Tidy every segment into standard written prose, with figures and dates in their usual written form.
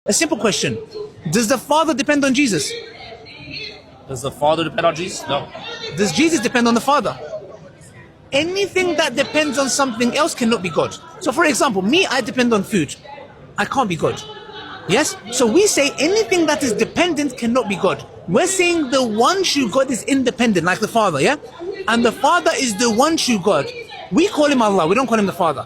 A simple question. Does the Father depend on Jesus? Does the Father depend on Jesus? No. Does Jesus depend on the Father? Anything that depends on something else cannot be God. So for example, me, I depend on food. I can't be God. Yes? So we say anything that is dependent cannot be God. We're saying the one true God is independent, like the Father, yeah? And the Father is the one true God. We call him Allah, we don't call him the Father.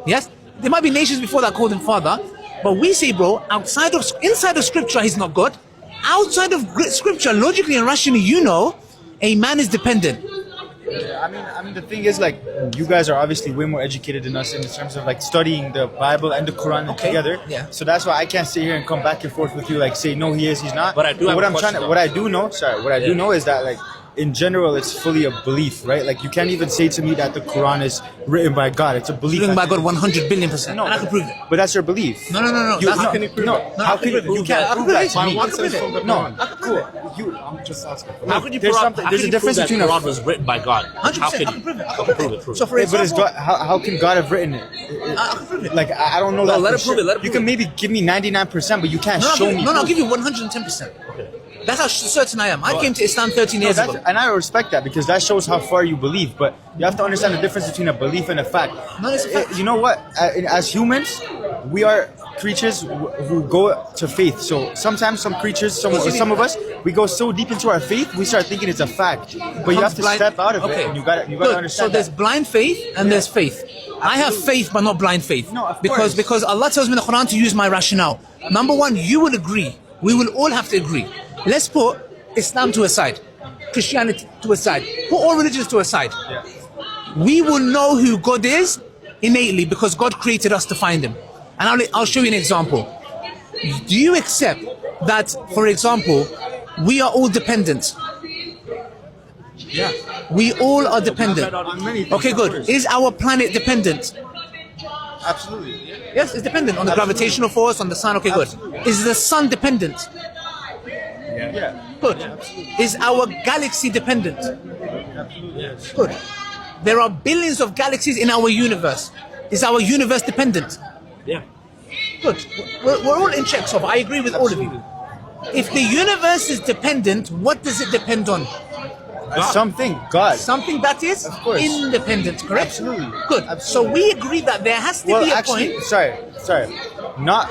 Yes? There might be nations before that called him Father, but we say, bro, inside of Scripture, he's not God. Outside of Scripture, logically and rationally, you know, a man is dependent. Yeah, I mean, the thing is, like, you guys are obviously way more educated than us in terms of like studying the Bible and the Quran together. Yeah. So that's why I can't sit here and come back and forth with you, like, say no, he is, he's not. But I do have what a I'm question, trying to, though. what I do know is that, like, in general, it's fully a belief, right? Like, you can't even say to me that the Quran is written by God. It's a belief. Written by God 100 billion%. No, And I can prove it. but that's your belief. No. How can you prove it? No, How I can can prove you it. can't I prove can that prove to it. me? I can prove it. No, cool. How can you There's prove, something- how there's can a you prove difference that between the a- Quran was written by God? 100%. How can I can prove it. I can prove it. So for But is example, God, how can God have written it? I can prove it. Like, I don't know No, that. let for it prove sure. it, let it You prove can it. maybe give me 99%, but you can't show me. I'll proof. give you 110%. Okay. That's how certain I am. I came to Islam 13 No, years ago. and I respect that because that shows how far you believe. But you have to understand the difference between a belief and a fact. No, it's a fact. You know what? As humans, we are creatures who go to faith. So sometimes some creatures, some of us, we go so deep into our faith, we start thinking it's a fact. But you have to step out of it, and you got to Good. understand. So there's blind faith and there's faith. I have faith, but not blind faith. No, of because course. because Allah tells me in the Quran to use my rationale. Number one, you will agree. We will all have to agree. Let's put Islam to a side, Christianity to a side, put all religions to a side. Yeah. We will know who God is innately because God created us to find him. And I'll show you an example. Do you accept that, for example, we are all dependent? Yeah. We all are dependent. On many things, Okay, of good. course. Is our planet dependent? Absolutely. Yes, it's dependent on the gravitational force, on the sun. Okay, good. Is the sun dependent? Yeah. Good. Is our galaxy dependent? Good. There are billions of galaxies in our universe. Is our universe dependent? Yeah. Good. We're all in check, so I agree with all of you. If the universe is dependent, what does it depend on? Something, God. Something that is course. independent, correct? Absolutely. Good. So we agree that there has to Well, be a actually, point. sorry.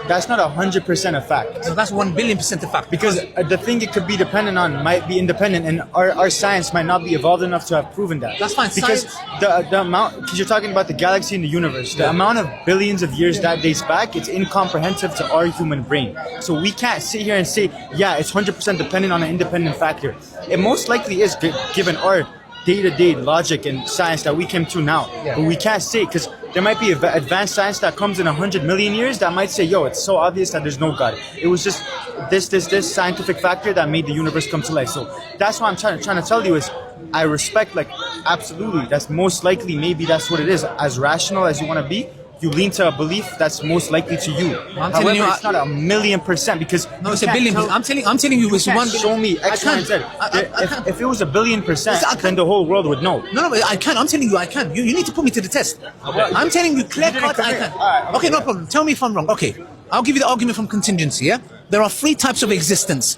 That's not 100% a fact. So that's 1 billion% a fact. Because the thing it could be dependent on might be independent, and our science might not be evolved enough to have proven that. That's fine. Because the amount, because you're talking about the galaxy and the universe, the amount of billions of years that dates back, it's incomprehensible to our human brain. So we can't sit here and say, yeah, it's 100% dependent on an independent factor. It most likely is, given our day-to-day logic and science that we came to now. Yeah. But we can't say, because there might be advanced science that comes in 100 million years that might say, yo, it's so obvious that there's no God. It was just this scientific factor that made the universe come to life. So that's what I'm trying to tell you is, I respect, like, absolutely, that's most likely, maybe that's what it is. As rational as you want to be, you lean to a belief that's most likely to you. I'm However, telling you, it's not 1,000,000% because No, you it's a can't billion. tell- I'm telling you, it's you 1 can't show me X, Y, and Z. If it was 1,000,000,000%, Listen, I then can't- the whole world would know. No, I can. I'm telling you, I can. You need to put me to the test. I'm telling you, clear didn't cut, I commit. can. Alright, Okay, no problem. Tell me if I'm wrong. Okay, I'll give you the argument from contingency. Yeah, there are 3 types of existence: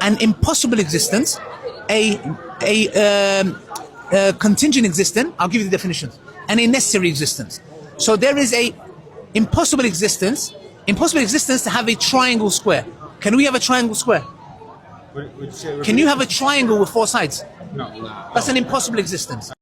an impossible existence, a contingent existence. I'll give you the definitions, and a necessary existence. So there is a impossible existence to have a triangle square. Can we have a triangle square? Can you have a triangle with 4 sides? No. That's an impossible existence.